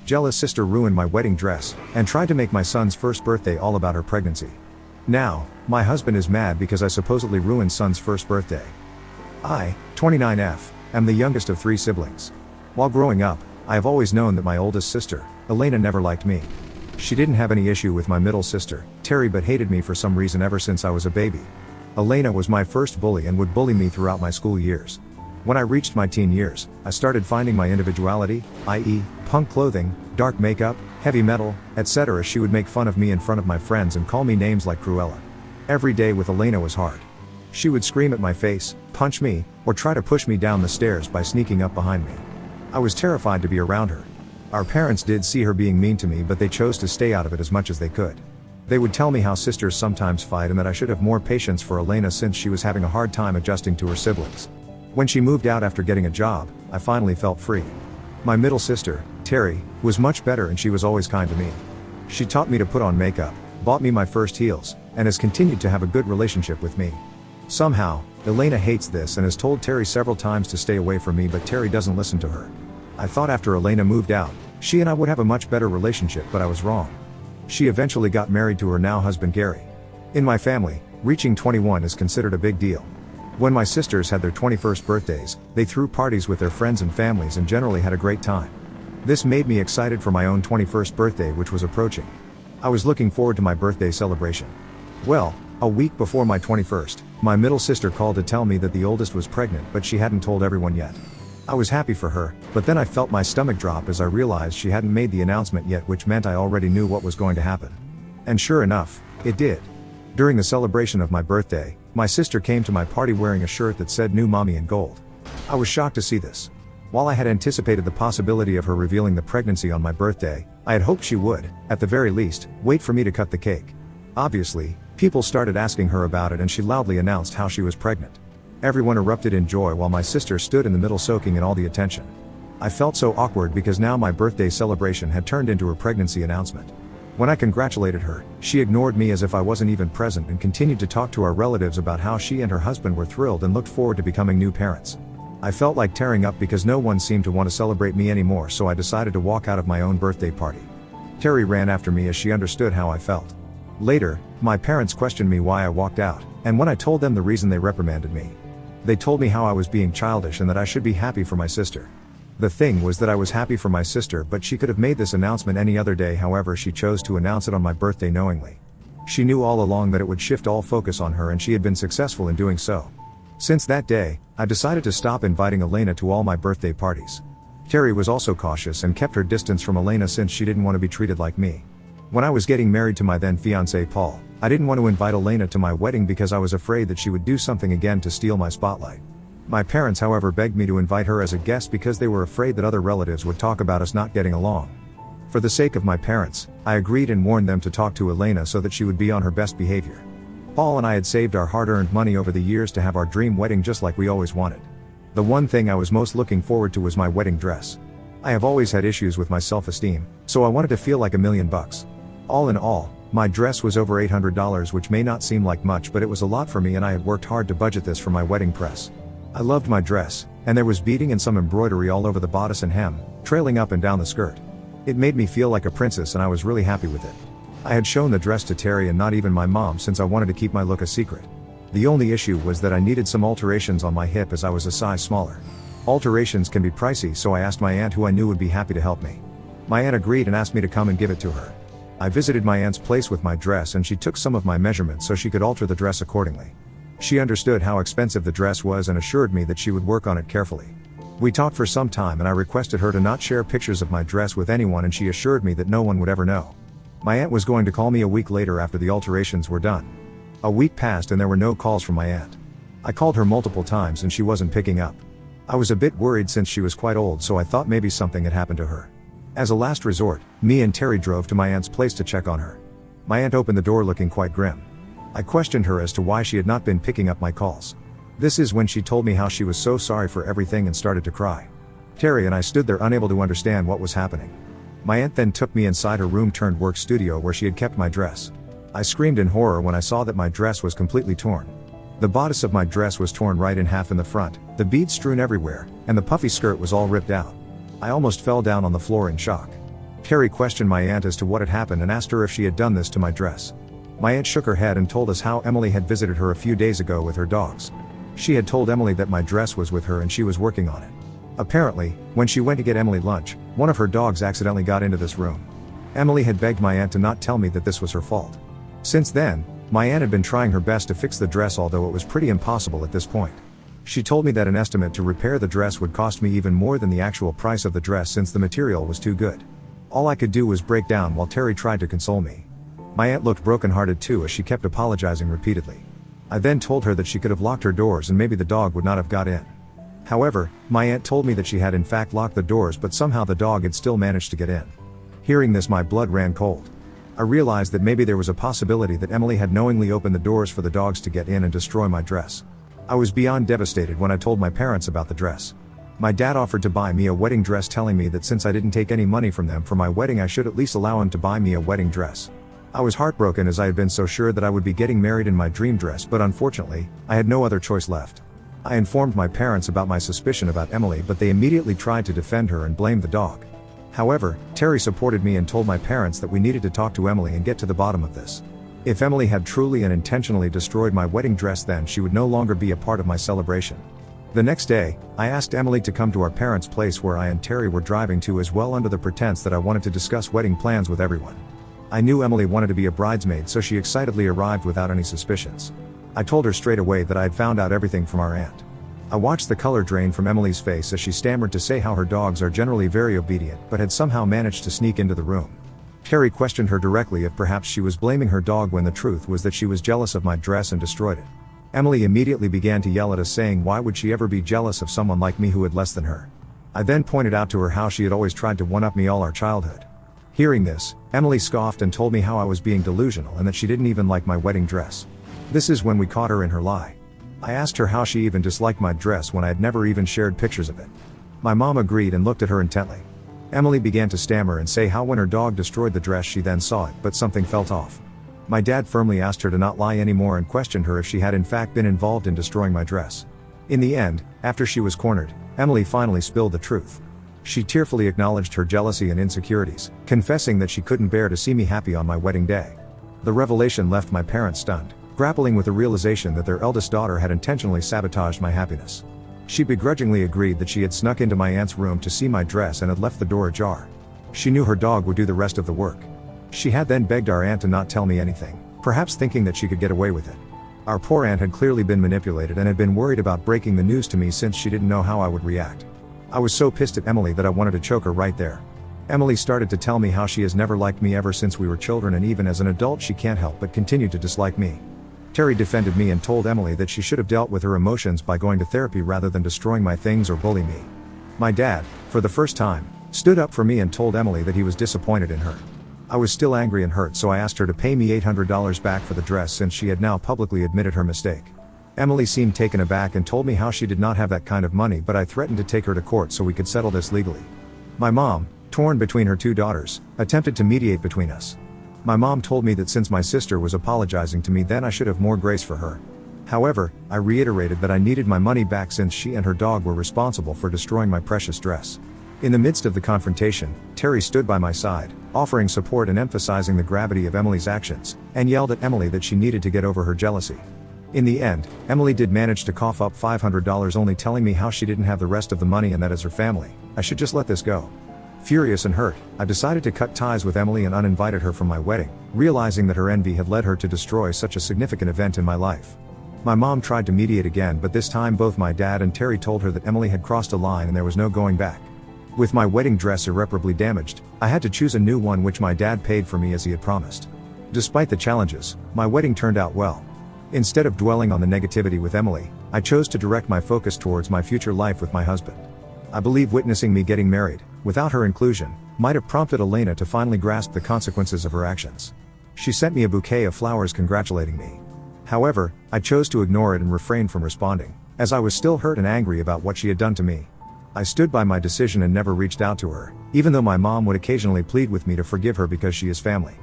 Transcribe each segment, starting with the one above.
jealous sister ruined my wedding dress, and tried to make my son's first birthday all about her pregnancy. Now, my husband is mad because I supposedly ruined son's first birthday. I, 29F, am the youngest of 3 siblings. While growing up, I have always known that my oldest sister, Elena, never liked me. She didn't have any issue with my middle sister, Terry, but hated me for some reason ever since I was a baby. Elena was my first bully and would bully me throughout my school years. When I reached my teen years, I started finding my individuality, i.e., punk clothing, dark makeup, heavy metal, etc. She would make fun of me in front of my friends and call me names like Cruella. Every day with Elena was hard. She would scream at my face, punch me, or try to push me down the stairs by sneaking up behind me. I was terrified to be around her. Our parents did see her being mean to me, but they chose to stay out of it as much as they could. They would tell me how sisters sometimes fight and that I should have more patience for Elena since she was having a hard time adjusting to her siblings. When she moved out after getting a job, I finally felt free. My middle sister, Terry, was much better and she was always kind to me. She taught me to put on makeup, bought me my first heels, and has continued to have a good relationship with me. Somehow, Elena hates this and has told Terry several times to stay away from me, but Terry doesn't listen to her. I thought after Elena moved out, she and I would have a much better relationship, but I was wrong. She eventually got married to her now husband Gary. In my family, reaching 21 is considered a big deal. When my sisters had their 21st birthdays, they threw parties with their friends and families and generally had a great time. This made me excited for my own 21st birthday, which was approaching. I was looking forward to my birthday celebration. Well, a week before my 21st, my middle sister called to tell me that the oldest was pregnant, but she hadn't told everyone yet. I was happy for her, but then I felt my stomach drop as I realized she hadn't made the announcement yet, which meant I already knew what was going to happen. And sure enough, it did. During the celebration of my birthday, my sister came to my party wearing a shirt that said "New Mommy" in gold. I was shocked to see this. While I had anticipated the possibility of her revealing the pregnancy on my birthday, I had hoped she would, at the very least, wait for me to cut the cake. Obviously, people started asking her about it and she loudly announced how she was pregnant. Everyone erupted in joy while my sister stood in the middle soaking in all the attention. I felt so awkward because now my birthday celebration had turned into her pregnancy announcement. When I congratulated her, she ignored me as if I wasn't even present and continued to talk to our relatives about how she and her husband were thrilled and looked forward to becoming new parents. I felt like tearing up because no one seemed to want to celebrate me anymore, so I decided to walk out of my own birthday party. Terry ran after me as she understood how I felt. Later, my parents questioned me why I walked out, and when I told them the reason, they reprimanded me. They told me how I was being childish and that I should be happy for my sister. The thing was that I was happy for my sister, but she could have made this announcement any other day. However, she chose to announce it on my birthday knowingly. She knew all along that it would shift all focus on her, and she had been successful in doing so. Since that day, I decided to stop inviting Elena to all my birthday parties. Terry was also cautious and kept her distance from Elena since she didn't want to be treated like me. When I was getting married to my then fiancé Paul, I didn't want to invite Elena to my wedding because I was afraid that she would do something again to steal my spotlight. My parents, however, begged me to invite her as a guest because they were afraid that other relatives would talk about us not getting along. For the sake of my parents, I agreed and warned them to talk to Elena so that she would be on her best behavior. Paul and I had saved our hard-earned money over the years to have our dream wedding just like we always wanted. The one thing I was most looking forward to was my wedding dress. I have always had issues with my self-esteem, so I wanted to feel like $1,000,000. All in all, my dress was over $800, which may not seem like much, but it was a lot for me, and I had worked hard to budget this for my wedding press. I loved my dress, and there was beading and some embroidery all over the bodice and hem, trailing up and down the skirt. It made me feel like a princess and I was really happy with it. I had shown the dress to Terry and not even my mom since I wanted to keep my look a secret. The only issue was that I needed some alterations on my hip as I was a size smaller. Alterations can be pricey, so I asked my aunt, who I knew would be happy to help me. My aunt agreed and asked me to come and give it to her. I visited my aunt's place with my dress and she took some of my measurements so she could alter the dress accordingly. She understood how expensive the dress was and assured me that she would work on it carefully. We talked for some time and I requested her to not share pictures of my dress with anyone, and she assured me that no one would ever know. My aunt was going to call me a week later after the alterations were done. A week passed and there were no calls from my aunt. I called her multiple times and she wasn't picking up. I was a bit worried since she was quite old, so I thought maybe something had happened to her. As a last resort, me and Terry drove to my aunt's place to check on her. My aunt opened the door looking quite grim. I questioned her as to why she had not been picking up my calls. This is when she told me how she was so sorry for everything and started to cry. Terry and I stood there unable to understand what was happening. My aunt then took me inside her room turned work studio where she had kept my dress. I screamed in horror when I saw that my dress was completely torn. The bodice of my dress was torn right in half in the front, the beads strewn everywhere, and the puffy skirt was all ripped out. I almost fell down on the floor in shock. Terry questioned my aunt as to what had happened and asked her if she had done this to my dress. My aunt shook her head and told us how Emily had visited her a few days ago with her dogs. She had told Emily that my dress was with her and she was working on it. Apparently, when she went to get Emily lunch, one of her dogs accidentally got into this room. Emily had begged my aunt to not tell me that this was her fault. Since then, my aunt had been trying her best to fix the dress, although it was pretty impossible at this point. She told me that an estimate to repair the dress would cost me even more than the actual price of the dress since the material was too good. All I could do was break down while Terry tried to console me. My aunt looked brokenhearted too as she kept apologizing repeatedly. I then told her that she could have locked her doors and maybe the dog would not have got in. However, my aunt told me that she had in fact locked the doors, but somehow the dog had still managed to get in. Hearing this, my blood ran cold. I realized that maybe there was a possibility that Emily had knowingly opened the doors for the dogs to get in and destroy my dress. I was beyond devastated when I told my parents about the dress. My dad offered to buy me a wedding dress, telling me that since I didn't take any money from them for my wedding, I should at least allow him to buy me a wedding dress. I was heartbroken as I had been so sure that I would be getting married in my dream dress, but unfortunately, I had no other choice left. I informed my parents about my suspicion about Emily, but they immediately tried to defend her and blame the dog. However, Terry supported me and told my parents that we needed to talk to Emily and get to the bottom of this. If Emily had truly and intentionally destroyed my wedding dress, then she would no longer be a part of my celebration. The next day, I asked Emily to come to our parents' place where I and Terry were driving to as well, under the pretense that I wanted to discuss wedding plans with everyone. I knew Emily wanted to be a bridesmaid, so she excitedly arrived without any suspicions. I told her straight away that I had found out everything from our aunt. I watched the color drain from Emily's face as she stammered to say how her dogs are generally very obedient but had somehow managed to sneak into the room. Terry questioned her directly if perhaps she was blaming her dog, when the truth was that she was jealous of my dress and destroyed it. Emily immediately began to yell at us, saying why would she ever be jealous of someone like me who had less than her. I then pointed out to her how she had always tried to one-up me all our childhood. Hearing this, Emily scoffed and told me how I was being delusional and that she didn't even like my wedding dress. This is when we caught her in her lie. I asked her how she even disliked my dress when I had never even shared pictures of it. My mom agreed and looked at her intently. Emily began to stammer and say how when her dog destroyed the dress she then saw it, but something felt off. My dad firmly asked her to not lie anymore and questioned her if she had in fact been involved in destroying my dress. In the end, after she was cornered, Emily finally spilled the truth. She tearfully acknowledged her jealousy and insecurities, confessing that she couldn't bear to see me happy on my wedding day. The revelation left my parents stunned, grappling with the realization that their eldest daughter had intentionally sabotaged my happiness. She begrudgingly agreed that she had snuck into my aunt's room to see my dress and had left the door ajar. She knew her dog would do the rest of the work. She had then begged our aunt to not tell me anything, perhaps thinking that she could get away with it. Our poor aunt had clearly been manipulated and had been worried about breaking the news to me since she didn't know how I would react. I was so pissed at Emily that I wanted to choke her right there. Emily started to tell me how she has never liked me ever since we were children, and even as an adult she can't help but continue to dislike me. Terry defended me and told Emily that she should have dealt with her emotions by going to therapy rather than destroying my things or bully me. My dad, for the first time, stood up for me and told Emily that he was disappointed in her. I was still angry and hurt, so I asked her to pay me $800 back for the dress since she had now publicly admitted her mistake. Emily seemed taken aback and told me how she did not have that kind of money, but I threatened to take her to court so we could settle this legally. My mom, torn between her two daughters, attempted to mediate between us. My mom told me that since my sister was apologizing to me, then I should have more grace for her. However, I reiterated that I needed my money back since she and her dog were responsible for destroying my precious dress. In the midst of the confrontation, Terry stood by my side, offering support and emphasizing the gravity of Emily's actions, and yelled at Emily that she needed to get over her jealousy. In the end, Emily did manage to cough up $500, only telling me how she didn't have the rest of the money and that as her family, I should just let this go. Furious and hurt, I decided to cut ties with Emily and uninvited her from my wedding, realizing that her envy had led her to destroy such a significant event in my life. My mom tried to mediate again, but this time both my dad and Terry told her that Emily had crossed a line and there was no going back. With my wedding dress irreparably damaged, I had to choose a new one, which my dad paid for me as he had promised. Despite the challenges, my wedding turned out well. Instead of dwelling on the negativity with Emily, I chose to direct my focus towards my future life with my husband. I believe witnessing me getting married, without her inclusion, might have prompted Elena to finally grasp the consequences of her actions. She sent me a bouquet of flowers congratulating me. However, I chose to ignore it and refrain from responding, as I was still hurt and angry about what she had done to me. I stood by my decision and never reached out to her, even though my mom would occasionally plead with me to forgive her because she is family.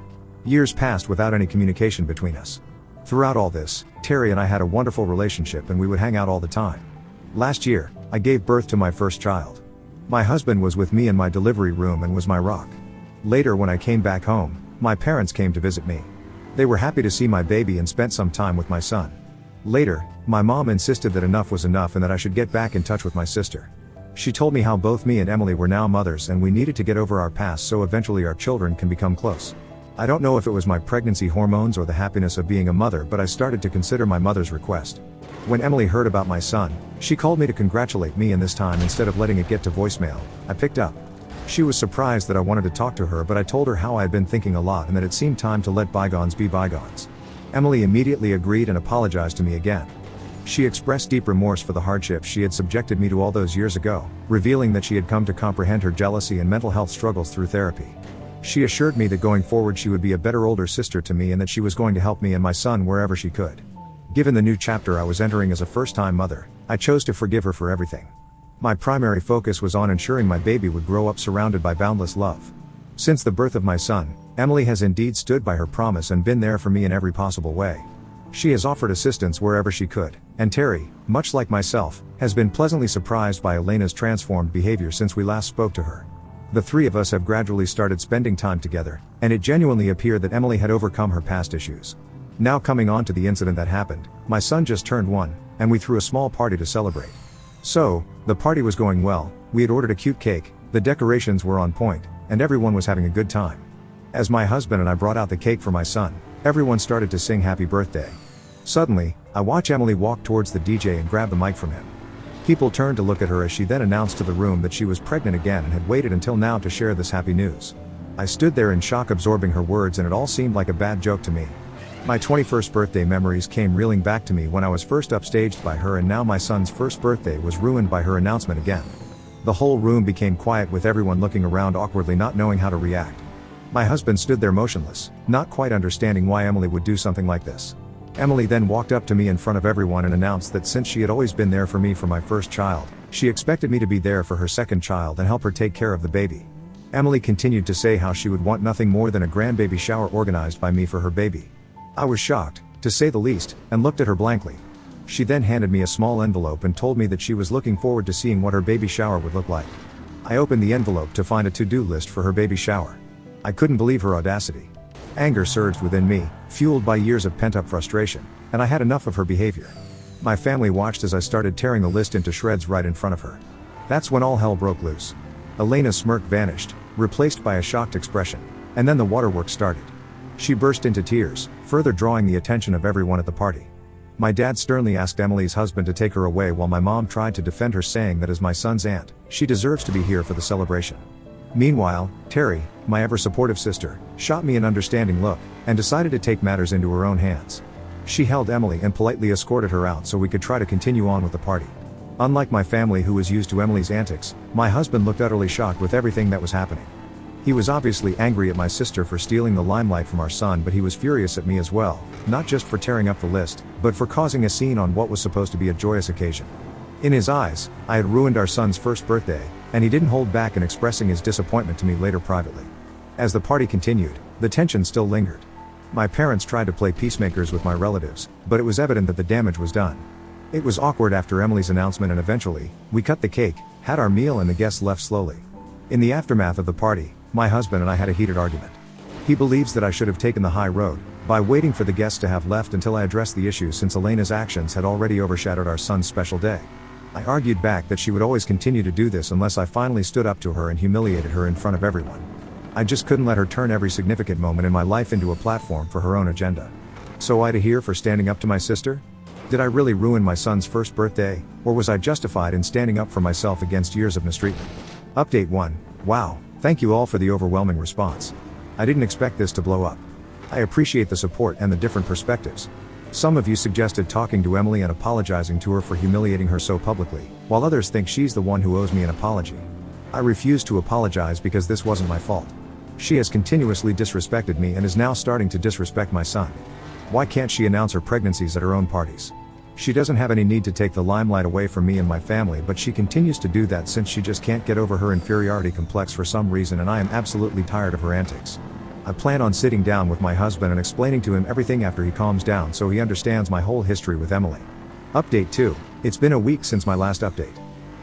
Years passed without any communication between us. Throughout all this, Terry and I had a wonderful relationship and we would hang out all the time. Last year, I gave birth to my first child. My husband was with me in my delivery room and was my rock. Later, when I came back home, my parents came to visit me. They were happy to see my baby and spent some time with my son. Later, my mom insisted that enough was enough and that I should get back in touch with my sister. She told me how both me and Emily were now mothers and we needed to get over our past so eventually our children can become close. I don't know if it was my pregnancy hormones or the happiness of being a mother, but I started to consider my mother's request. When Emily heard about my son, she called me to congratulate me, and this time, instead of letting it get to voicemail, I picked up. She was surprised that I wanted to talk to her, but I told her how I had been thinking a lot and that it seemed time to let bygones be bygones. Emily immediately agreed and apologized to me again. She expressed deep remorse for the hardships she had subjected me to all those years ago, revealing that she had come to comprehend her jealousy and mental health struggles through therapy. She assured me that going forward she would be a better older sister to me and that she was going to help me and my son wherever she could. Given the new chapter I was entering as a first-time mother, I chose to forgive her for everything. My primary focus was on ensuring my baby would grow up surrounded by boundless love. Since the birth of my son, Emily has indeed stood by her promise and been there for me in every possible way. She has offered assistance wherever she could, and Terry, much like myself, has been pleasantly surprised by Elena's transformed behavior since we last spoke to her. The three of us have gradually started spending time together, and it genuinely appeared that Emily had overcome her past issues. Now coming on to the incident that happened, my son just turned 1, and we threw a small party to celebrate. So, the party was going well, we had ordered a cute cake, the decorations were on point, and everyone was having a good time. As my husband and I brought out the cake for my son, everyone started to sing happy birthday. Suddenly, I watch Emily walk towards the DJ and grab the mic from him. People turned to look at her as she then announced to the room that she was pregnant again and had waited until now to share this happy news. I stood there in shock absorbing her words, and it all seemed like a bad joke to me. My 21st birthday memories came reeling back to me when I was first upstaged by her, and now my son's first birthday was ruined by her announcement again. The whole room became quiet with everyone looking around awkwardly, not knowing how to react. My husband stood there motionless, not quite understanding why Emily would do something like this. Emily then walked up to me in front of everyone and announced that since she had always been there for me for my first child, she expected me to be there for her second child and help her take care of the baby. Emily continued to say how she would want nothing more than a grandbaby shower organized by me for her baby. I was shocked, to say the least, and looked at her blankly. She then handed me a small envelope and told me that she was looking forward to seeing what her baby shower would look like. I opened the envelope to find a to-do list for her baby shower. I couldn't believe her audacity. Anger surged within me, fueled by years of pent-up frustration, and I had enough of her behavior. My family watched as I started tearing the list into shreds right in front of her. That's when all hell broke loose. Elena's smirk vanished, replaced by a shocked expression, and then the waterworks started. She burst into tears, further drawing the attention of everyone at the party. My dad sternly asked Emily's husband to take her away, while my mom tried to defend her, saying that as my son's aunt, she deserves to be here for the celebration. Meanwhile, Terry, my ever-supportive sister, shot me an understanding look, and decided to take matters into her own hands. She held Emily and politely escorted her out so we could try to continue on with the party. Unlike my family, who was used to Emily's antics, my husband looked utterly shocked with everything that was happening. He was obviously angry at my sister for stealing the limelight from our son, but he was furious at me as well, not just for tearing up the list, but for causing a scene on what was supposed to be a joyous occasion. In his eyes, I had ruined our son's first birthday, and he didn't hold back in expressing his disappointment to me later privately. As the party continued, the tension still lingered. My parents tried to play peacemakers with my relatives, but it was evident that the damage was done. It was awkward after Emily's announcement, and eventually, we cut the cake, had our meal, and the guests left slowly. In the aftermath of the party, my husband and I had a heated argument. He believes that I should have taken the high road, by waiting for the guests to have left until I addressed the issue, since Elena's actions had already overshadowed our son's special day. I argued back that she would always continue to do this unless I finally stood up to her and humiliated her in front of everyone. I just couldn't let her turn every significant moment in my life into a platform for her own agenda. So I to hear for standing up to my sister? Did I really ruin my son's first birthday, or was I justified in standing up for myself against years of mistreatment? Update 1. Wow, thank you all for the overwhelming response. I didn't expect this to blow up. I appreciate the support and the different perspectives. Some of you suggested talking to Emily and apologizing to her for humiliating her so publicly, while others think she's the one who owes me an apology. I refuse to apologize because this wasn't my fault. She has continuously disrespected me and is now starting to disrespect my son. Why can't she announce her pregnancies at her own parties? She doesn't have any need to take the limelight away from me and my family, but she continues to do that since she just can't get over her inferiority complex for some reason, and I am absolutely tired of her antics. I plan on sitting down with my husband and explaining to him everything after he calms down so he understands my whole history with Emily. Update 2. It's been a week since my last update.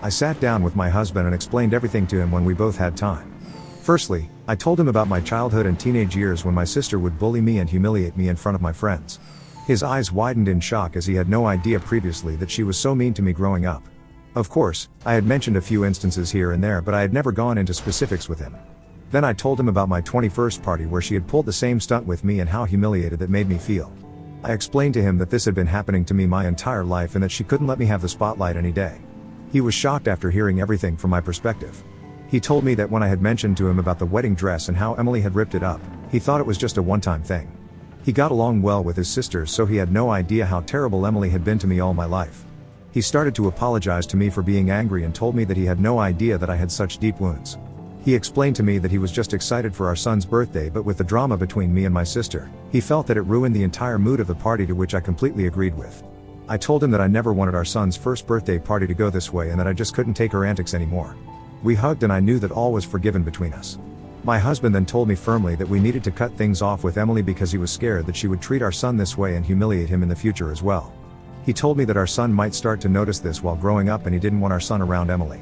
I sat down with my husband and explained everything to him when we both had time. Firstly, I told him about my childhood and teenage years when my sister would bully me and humiliate me in front of my friends. His eyes widened in shock as he had no idea previously that she was so mean to me growing up. Of course, I had mentioned a few instances here and there, but I had never gone into specifics with him. Then I told him about my 21st party where she had pulled the same stunt with me and how humiliated that made me feel. I explained to him that this had been happening to me my entire life and that she couldn't let me have the spotlight any day. He was shocked after hearing everything from my perspective. He told me that when I had mentioned to him about the wedding dress and how Emily had ripped it up, he thought it was just a one-time thing. He got along well with his sisters, so he had no idea how terrible Emily had been to me all my life. He started to apologize to me for being angry and told me that he had no idea that I had such deep wounds. He explained to me that he was just excited for our son's birthday, but with the drama between me and my sister, he felt that it ruined the entire mood of the party, to which I completely agreed with. I told him that I never wanted our son's first birthday party to go this way and that I just couldn't take her antics anymore. We hugged and I knew that all was forgiven between us. My husband then told me firmly that we needed to cut things off with Emily because he was scared that she would treat our son this way and humiliate him in the future as well. He told me that our son might start to notice this while growing up and he didn't want our son around Emily.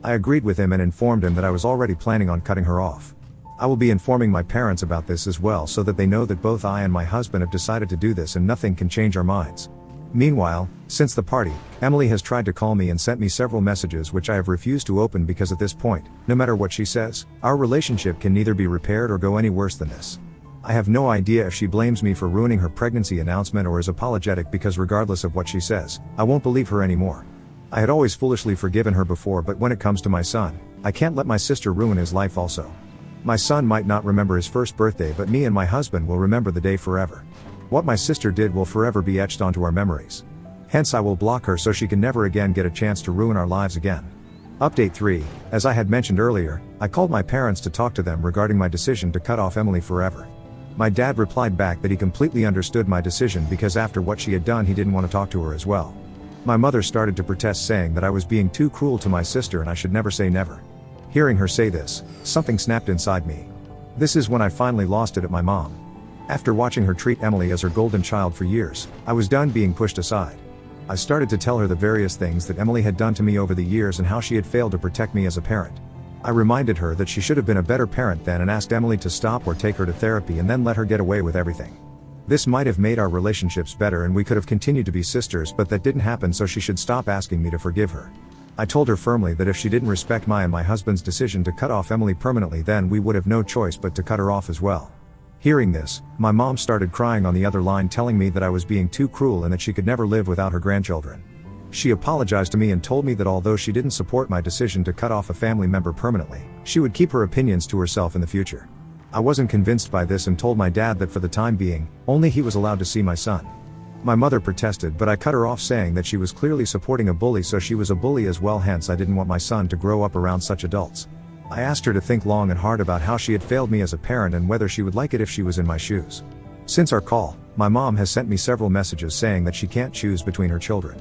I agreed with him and informed him that I was already planning on cutting her off. I will be informing my parents about this as well so that they know that both I and my husband have decided to do this and nothing can change our minds. Meanwhile, since the party, Emily has tried to call me and sent me several messages which I have refused to open because at this point, no matter what she says, our relationship can neither be repaired or go any worse than this. I have no idea if she blames me for ruining her pregnancy announcement or is apologetic, because regardless of what she says, I won't believe her anymore. I had always foolishly forgiven her before, but when it comes to my son, I can't let my sister ruin his life also. My son might not remember his first birthday, but me and my husband will remember the day forever. What my sister did will forever be etched onto our memories. Hence I will block her so she can never again get a chance to ruin our lives again. Update 3, as I had mentioned earlier, I called my parents to talk to them regarding my decision to cut off Emily forever. My dad replied back that he completely understood my decision because after what she had done he didn't want to talk to her as well. My mother started to protest, saying that I was being too cruel to my sister and I should never say never. Hearing her say this, something snapped inside me. This is when I finally lost it at my mom. After watching her treat Emily as her golden child for years, I was done being pushed aside. I started to tell her the various things that Emily had done to me over the years and how she had failed to protect me as a parent. I reminded her that she should have been a better parent then and asked Emily to stop or take her to therapy and then let her get away with everything. This might have made our relationships better and we could have continued to be sisters, but that didn't happen, so she should stop asking me to forgive her. I told her firmly that if she didn't respect my and my husband's decision to cut off Emily permanently, then we would have no choice but to cut her off as well. Hearing this, my mom started crying on the other line, telling me that I was being too cruel and that she could never live without her grandchildren. She apologized to me and told me that although she didn't support my decision to cut off a family member permanently, she would keep her opinions to herself in the future. I wasn't convinced by this and told my dad that for the time being, only he was allowed to see my son. My mother protested, but I cut her off, saying that she was clearly supporting a bully, so she was a bully as well, hence I didn't want my son to grow up around such adults. I asked her to think long and hard about how she had failed me as a parent and whether she would like it if she was in my shoes. Since our call, my mom has sent me several messages saying that she can't choose between her children.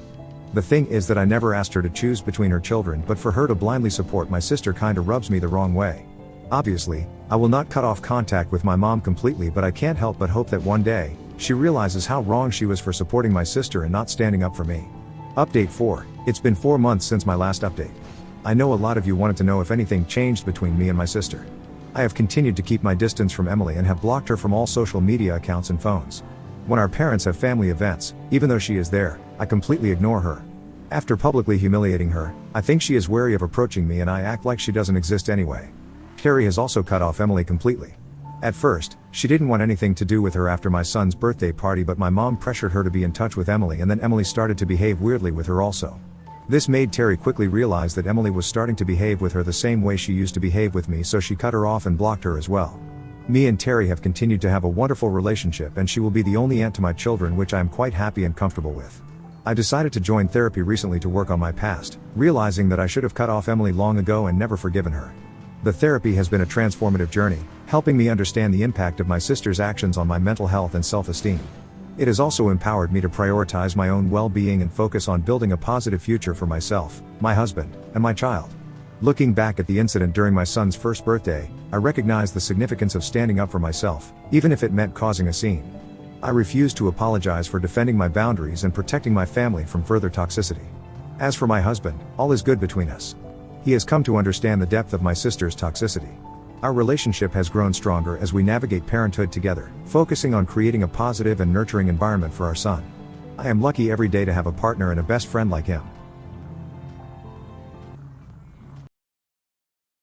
The thing is that I never asked her to choose between her children, but for her to blindly support my sister kinda rubs me the wrong way. Obviously, I will not cut off contact with my mom completely, but I can't help but hope that one day, she realizes how wrong she was for supporting my sister and not standing up for me. Update 4, it's been 4 months since my last update. I know a lot of you wanted to know if anything changed between me and my sister. I have continued to keep my distance from Emily and have blocked her from all social media accounts and phones. When our parents have family events, even though she is there, I completely ignore her. After publicly humiliating her, I think she is wary of approaching me and I act like she doesn't exist anyway. Terry has also cut off Emily completely. At first, she didn't want anything to do with her after my son's birthday party, but my mom pressured her to be in touch with Emily, and then Emily started to behave weirdly with her also. This made Terry quickly realize that Emily was starting to behave with her the same way she used to behave with me, so she cut her off and blocked her as well. Me and Terry have continued to have a wonderful relationship and she will be the only aunt to my children, which I am quite happy and comfortable with. I decided to join therapy recently to work on my past, realizing that I should have cut off Emily long ago and never forgiven her. The therapy has been a transformative journey, helping me understand the impact of my sister's actions on my mental health and self-esteem. It has also empowered me to prioritize my own well-being and focus on building a positive future for myself, my husband, and my child. Looking back at the incident during my son's first birthday, I recognize the significance of standing up for myself, even if it meant causing a scene. I refuse to apologize for defending my boundaries and protecting my family from further toxicity. As for my husband, all is good between us. He has come to understand the depth of my sister's toxicity. Our relationship has grown stronger as we navigate parenthood together, focusing on creating a positive and nurturing environment for our son. I am lucky every day to have a partner and a best friend like him.